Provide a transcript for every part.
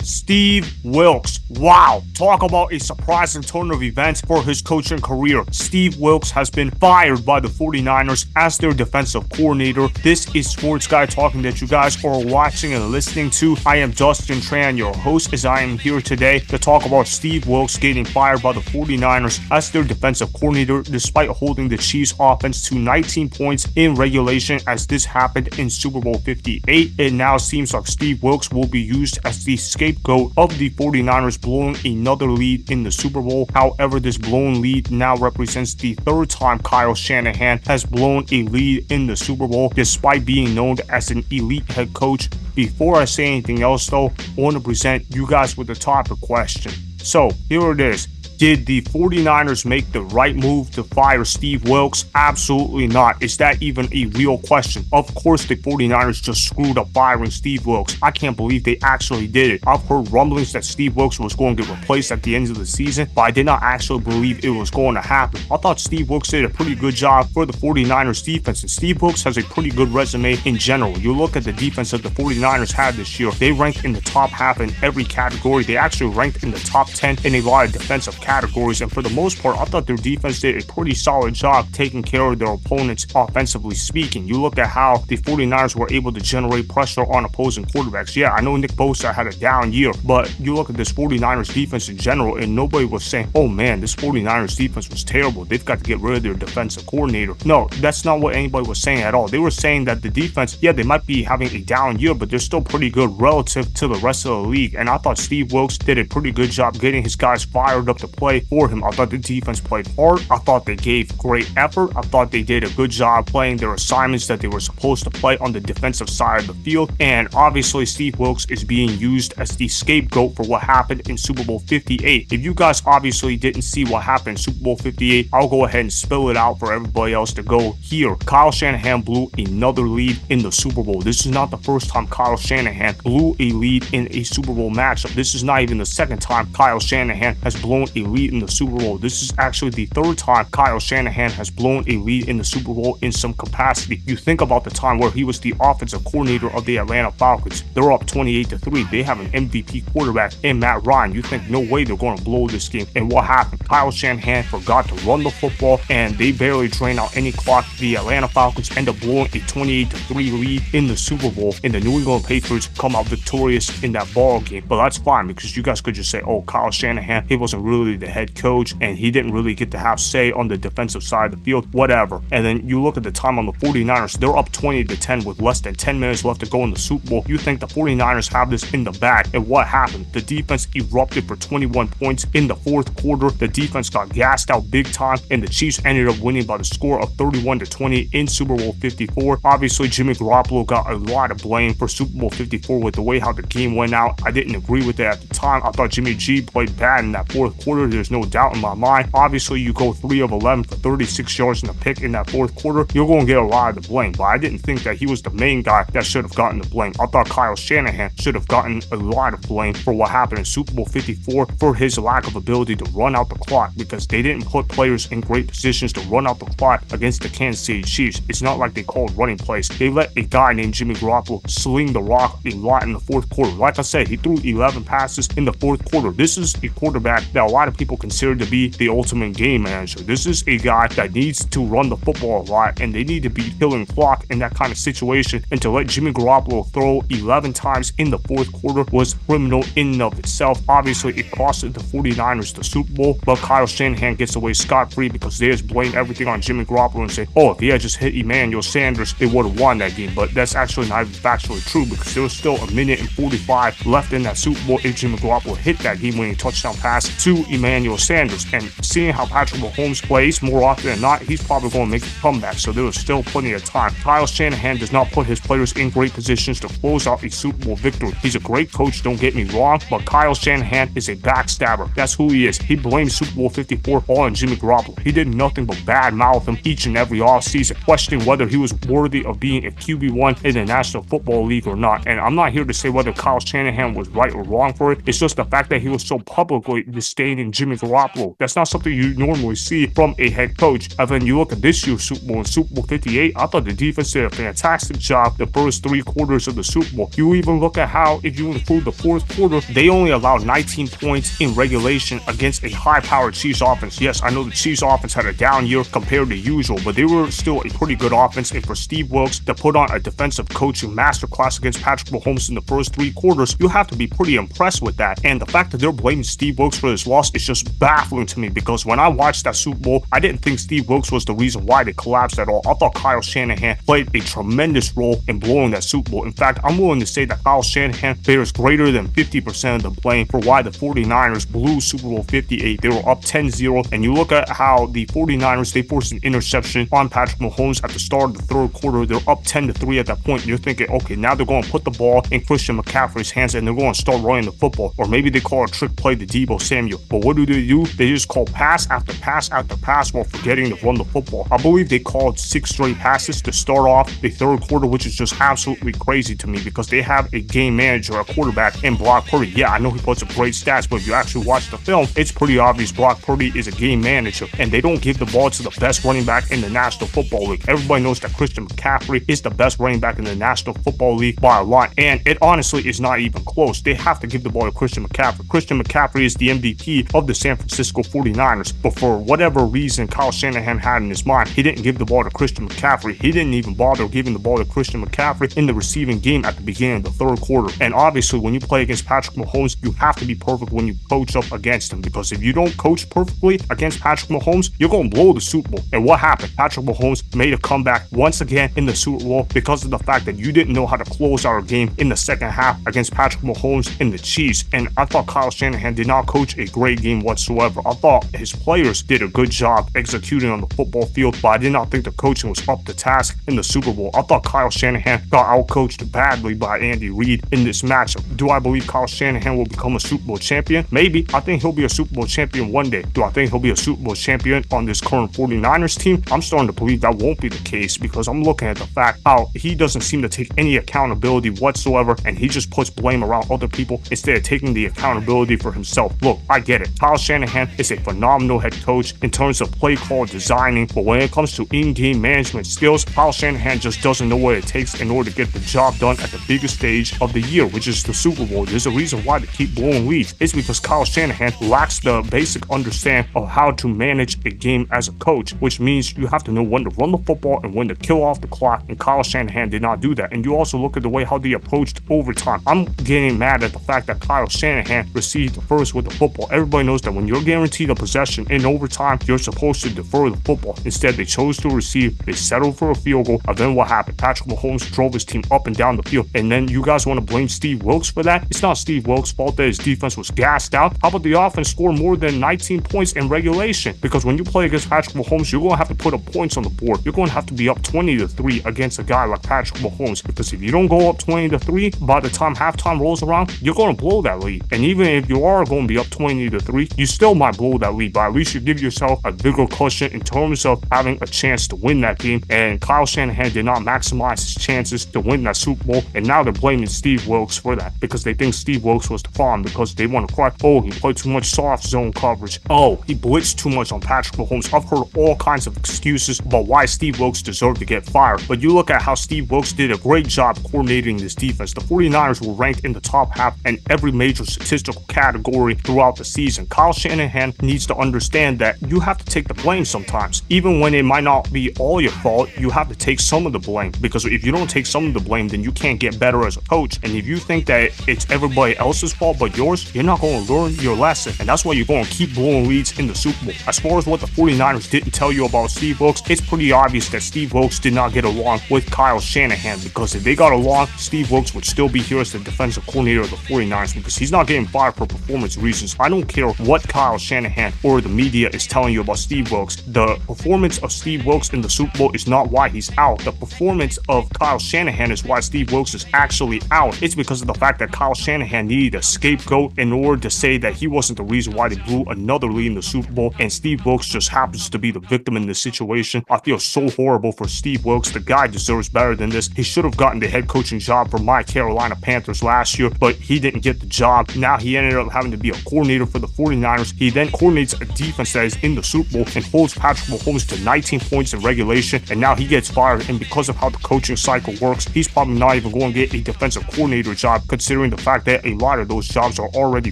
Steve Wilks. Wow, talk about a surprising turn of events for his coaching career. Steve Wilks has been fired by the 49ers as their defensive coordinator. This is Sports Guy Talking that you guys are watching and listening to. I am Dustin Tran, your host, as I am here today to talk about Steve Wilks getting fired by the 49ers as their defensive coordinator despite holding the Chiefs offense to 19 points in regulation as this happened in Super Bowl LVIII. It now seems like Steve Wilks will be used as the scapegoat of the 49ers blowing another lead in the Super Bowl. However, this blown lead now represents the third time Kyle Shanahan has blown a lead in the Super Bowl despite being known as an elite head coach. Before I say anything else though, I want to present you guys with the topic question. So here it is. Did the 49ers make the right move to fire Steve Wilks? Absolutely not. Is that even a real question? Of course the 49ers just screwed up firing Steve Wilks. I can't believe they actually did it. I've heard rumblings that Steve Wilks was going to get replaced at the end of the season, but I did not actually believe it was going to happen. I thought Steve Wilks did a pretty good job for the 49ers defense, and Steve Wilks has a pretty good resume in general. You look at the defense that the 49ers had this year, they ranked in the top half in every category. They actually ranked in the top 10 in a lot of defensive categories, and for the most part I thought their defense did a pretty solid job taking care of their opponents offensively speaking. You look at how the 49ers were able to generate pressure on opposing quarterbacks. Yeah, I know Nick Bosa had a down year, but you look at this 49ers defense in general and nobody was saying, oh man, this 49ers defense was terrible, they've got to get rid of their defensive coordinator. No, that's not what anybody was saying at all. They were saying that the defense, yeah, they might be having a down year, but they're still pretty good relative to the rest of the league, and I thought Steve Wilks did a pretty good job getting his guys fired up to play for him. I thought the defense played hard. I thought they gave great effort. I thought they did a good job playing their assignments that they were supposed to play on the defensive side of the field. And obviously Steve Wilks is being used as the scapegoat for what happened in Super Bowl LVIII. If you guys obviously didn't see what happened in Super Bowl LVIII, I'll go ahead and spill it out for everybody else to go here. Kyle Shanahan blew another lead in the Super Bowl. This is not the first time Kyle Shanahan blew a lead in a Super Bowl matchup. This is not even the second time Kyle Shanahan has blown a lead in the Super Bowl. This is actually the third time Kyle Shanahan has blown a lead in the Super Bowl in some capacity. You think about the time where he was the offensive coordinator of the Atlanta Falcons. They're up 28-3. They have an MVP quarterback in Matt Ryan. You think no way they're going to blow this game. And what happened? Kyle Shanahan forgot to run the football and they barely drained out any clock. The Atlanta Falcons end up blowing a 28-3 lead in the Super Bowl, and the New England Patriots come out victorious in that ball game. But that's fine because you guys could just say, oh, Kyle Shanahan, he wasn't really the head coach and he didn't really get to have say on the defensive side of the field, whatever. And then you look at the time on the 49ers, they're up 20-10 with less than 10 minutes left to go in the Super Bowl. You think the 49ers have this in the bag, and what happened? The defense erupted for 21 points in the fourth quarter. The defense got gassed out big time, and the Chiefs ended up winning by the score of 31-20 in Super Bowl LIV. Obviously, Jimmy Garoppolo got a lot of blame for Super Bowl LIV with the way how the game went out. I didn't agree with that at the time. I thought Jimmy G played bad in that fourth quarter. There's no doubt in my mind. Obviously, you go 3 of 11 for 36 yards in a pick in that fourth quarter, you're going to get a lot of the blame. But I didn't think that he was the main guy that should have gotten the blame. I thought Kyle Shanahan should have gotten a lot of blame for what happened in Super Bowl LIV for his lack of ability to run out the clock, because they didn't put players in great positions to run out the clock against the Kansas City Chiefs. It's not like they called running plays. They let a guy named Jimmy Garoppolo sling the rock a lot in the fourth quarter. Like I said, he threw 11 passes in the fourth quarter. This is a quarterback that a lot of people consider to be the ultimate game manager. This is a guy that needs to run the football a lot, and they need to be killing clock in that kind of situation, and to let Jimmy Garoppolo throw 11 times in the fourth quarter was criminal in and of itself. Obviously, it costed the 49ers the Super Bowl, but Kyle Shanahan gets away scot-free because they just blame everything on Jimmy Garoppolo and say, oh, if he had just hit Emmanuel Sanders, they would have won that game. But that's actually not even factually true, because there was still a minute and 45 left in that Super Bowl if Jimmy Garoppolo hit that game-winning touchdown pass to Emmanuel Sanders. And seeing how Patrick Mahomes plays, more often than not, he's probably going to make a comeback, so there was still plenty of time. Kyle Shanahan does not put his players in great positions to close out a Super Bowl victory. He's a great coach, don't get me wrong, but Kyle Shanahan is a backstabber. That's who he is. He blames Super Bowl LIV all on Jimmy Garoppolo. He did nothing but badmouth him each and every offseason, questioning whether he was worthy of being a QB1 in the National Football League or not. And I'm not here to say whether Kyle Shanahan was right or wrong for it. It's just the fact that he was so publicly disdaining Jimmy Garoppolo. That's not something you normally see from a head coach. And then you look at this year's Super Bowl, in Super Bowl 58, I thought the defense did a fantastic job the first 3 quarters of the Super Bowl. You even look at how, if you include the fourth quarter, they only allowed 19 points in regulation against a high-powered Chiefs offense. Yes, I know the Chiefs offense had a down year compared to usual, but they were still a pretty good offense. And for Steve Wilks to put on a defensive coaching masterclass against Patrick Mahomes in the first 3 quarters, you have to be pretty impressed with that. And the fact that they're blaming Steve Wilks for this loss is just baffling to me, because when I watched that Super Bowl, I didn't think Steve Wilks was the reason why they collapsed at all. I thought Kyle Shanahan played a tremendous role in blowing that Super Bowl. In fact, I'm willing to say that Kyle Shanahan bears greater than 50% of the blame for why the 49ers blew Super Bowl 58. They were up 10-0, and you look at how the 49ers, they forced an interception on Patrick Mahomes at the start of the third quarter. They're up 10-3 at that point, and you're thinking, okay, now they're going to put the ball in Christian McCaffrey's hands and they're going to start running the football. Or maybe they call a trick play to Deebo Samuel. But what do? They just call pass after pass after pass while forgetting to run the football. I believe they called 6 straight passes to start off the third quarter, which is just absolutely crazy to me, because they have a game manager, a quarterback in Brock Purdy. Yeah, I know he puts up great stats, but if you actually watch the film, it's pretty obvious Brock Purdy is a game manager, and they don't give the ball to the best running back in the National Football League. Everybody knows that Christian McCaffrey is the best running back in the National Football League by a lot, and it honestly is not even close. They have to give the ball to Christian McCaffrey. Christian McCaffrey is the MVP of the San Francisco 49ers, but for whatever reason Kyle Shanahan had in his mind, he didn't give the ball to Christian McCaffrey. He didn't even bother giving the ball to Christian McCaffrey in the receiving game at the beginning of the third quarter. And obviously, when you play against Patrick Mahomes, you have to be perfect when you coach up against him, because if you don't coach perfectly against Patrick Mahomes, you're going to blow the Super Bowl. And what happened? Patrick Mahomes made a comeback once again in the Super Bowl because of the fact that you didn't know how to close out a game in the second half against Patrick Mahomes and the Chiefs. And I thought Kyle Shanahan did not coach a great game whatsoever. I thought his players did a good job executing on the football field, but I did not think the coaching was up to task in the Super Bowl. I thought Kyle Shanahan got outcoached badly by Andy Reid in this matchup. Do I believe Kyle Shanahan will become a Super Bowl champion? Maybe. I think he'll be a Super Bowl champion one day. Do I think he'll be a Super Bowl champion on this current 49ers team? I'm starting to believe that won't be the case, because I'm looking at the fact how he doesn't seem to take any accountability whatsoever, and he just puts blame around other people instead of taking the accountability for himself. Look, I get it. Kyle Shanahan is a phenomenal head coach in terms of play call designing, but when it comes to in-game management skills, Kyle Shanahan just doesn't know what it takes in order to get the job done at the biggest stage of the year, which is the Super Bowl. There's a reason why they keep blowing leads. It's because Kyle Shanahan lacks the basic understanding of how to manage a game as a coach, which means you have to know when to run the football and when to kill off the clock, and Kyle Shanahan did not do that. And you also look at the way how they approached overtime. I'm getting mad at the fact that Kyle Shanahan received the first with the football. Everybody knows that when you're guaranteed a possession in overtime, you're supposed to defer the football. Instead, they chose to receive. They settled for a field goal, and then what happened? Patrick Mahomes drove his team up and down the field, and then you guys want to blame Steve Wilks for that? It's not Steve Wilks' fault that his defense was gassed out. How about the offense score more than 19 points in regulation? Because when you play against Patrick Mahomes, you're going to have to put up points on the board. You're going to have to be up 20-3 against a guy like Patrick Mahomes, because if you don't go up 20-3 by the time halftime rolls around, you're going to blow that lead. And even if you are going to be up 20-3, you still might blow that lead, but at least you give yourself a bigger cushion in terms of having a chance to win that game. And Kyle Shanahan did not maximize his chances to win that Super Bowl, and now they're blaming Steve Wilks for that, because they think Steve Wilks was the problem, because they want to cry, oh, he played too much soft zone coverage, oh, he blitzed too much on Patrick Mahomes. I've heard all kinds of excuses about why Steve Wilks deserved to get fired, but you look at how Steve Wilks did a great job coordinating this defense. The 49ers were ranked in the top half in every major statistical category throughout the season. Kyle Shanahan needs to understand that you have to take the blame sometimes. Even when it might not be all your fault, you have to take some of the blame, because if you don't take some of the blame, then you can't get better as a coach. And if you think that it's everybody else's fault but yours, you're not going to learn your lesson, and that's why you're going to keep blowing leads in the Super Bowl. As far as what the 49ers didn't tell you about Steve Wilks, it's pretty obvious that Steve Wilks did not get along with Kyle Shanahan, because if they got along, Steve Wilks would still be here as the defensive coordinator of the 49ers, because he's not getting fired for performance reasons. I don't care what Kyle Shanahan or the media is telling you about Steve Wilks. The performance of Steve Wilks in the Super Bowl is not why he's out. The performance of Kyle Shanahan is why Steve Wilks is actually out. It's because of the fact that Kyle Shanahan needed a scapegoat in order to say that he wasn't the reason why they blew another lead in the Super Bowl, and Steve Wilks just happens to be the victim in this situation. I feel so horrible for Steve Wilks. The guy deserves better than this. He should have gotten the head coaching job for my Carolina Panthers last year, but he didn't get the job. Now he ended up having to be a coordinator for the 49ers. He then coordinates a defense that is in the Super Bowl and holds Patrick Mahomes to 19 points in regulation, and now he gets fired. And because of how the coaching cycle works, he's probably not even going to get a defensive coordinator job, considering the fact that a lot of those jobs are already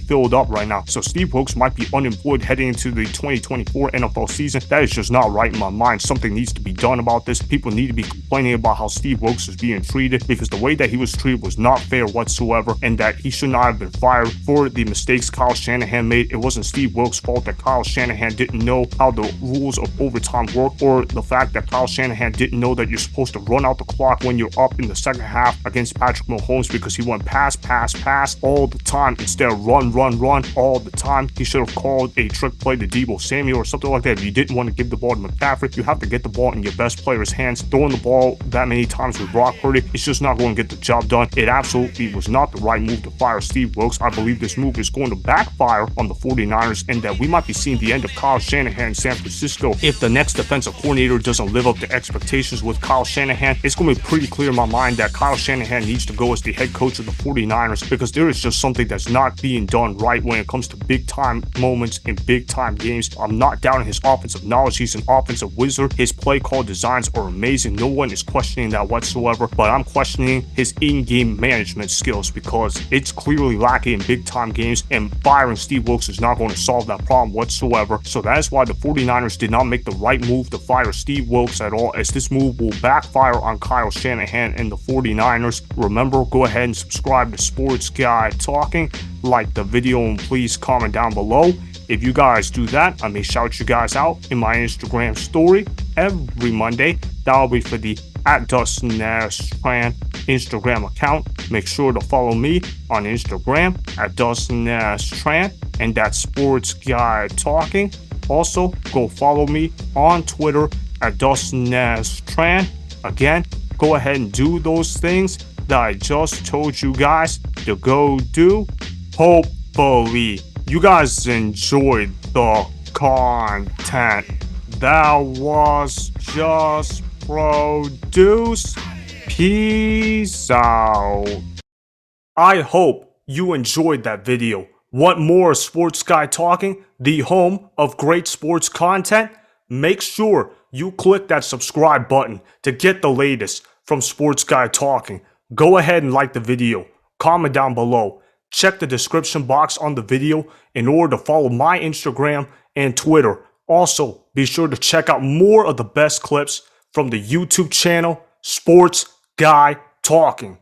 filled up right now. So Steve Wilks might be unemployed heading into the 2024 NFL season. That is just not right in my mind. Something needs to be done about this. People need to be complaining about how Steve Wilks is being treated, because the way that he was treated was not fair whatsoever, and that he should not have been fired for the mistakes Kyle Shanahan made. It wasn't Steve Wilks' fault that Kyle Shanahan didn't know how the rules of overtime work, or the fact that Kyle Shanahan didn't know that you're supposed to run out the clock when you're up in the second half against Patrick Mahomes, because he went pass all the time instead of run all the time. He should have called a trick play to Deebo Samuel or something like that. If you didn't want to give the ball to McCaffrey, you have to get the ball in your best player's hands. Throwing the ball that many times with Brock Purdy, it's just not going to get the job done. It absolutely was not the right move to fire Steve Wilks. I believe this move is going to backfire on the 49ers, and that we might be seeing the end of Kyle Shanahan in San Francisco. If the next defensive coordinator doesn't live up to expectations with Kyle Shanahan, it's going to be pretty clear in my mind that Kyle Shanahan needs to go as the head coach of the 49ers, because there is just something that's not being done right when it comes to big time moments in big time games. I'm not doubting his offensive knowledge. He's an offensive wizard. His play call designs are amazing. No one is questioning that whatsoever, but I'm questioning his in-game management skills, because it's clearly lacking in big time games, and firing Steve Wilks is not going to solve that problem whatsoever. So that is why the 49ers did not make the right move to fire Steve Wilks at all, as this move will backfire on Kyle Shanahan and the 49ers. Remember, go ahead and subscribe to Sports Guy Talking, like the video, and please comment down below. If you guys do that, I may shout you guys out in my Instagram story every Monday. That'll be for the @DustinTran Instagram account. Make sure to follow me on Instagram @DustinTran, and that's Sports Guy Talking. Also, go follow me on Twitter @DustinTran. Again, go ahead and do those things that I just told you guys to go do. Hopefully, you guys enjoyed the content that was just produced. Peace out. I hope you enjoyed that video. Want more Sports Guy Talking, the home of great sports content? Make sure you click that subscribe button to get the latest from Sports Guy Talking. Go ahead and like the video. Comment down below. Check the description box on the video in order to follow my Instagram and Twitter. Also, be sure to check out more of the best clips from the YouTube channel, Sports Guy Talking.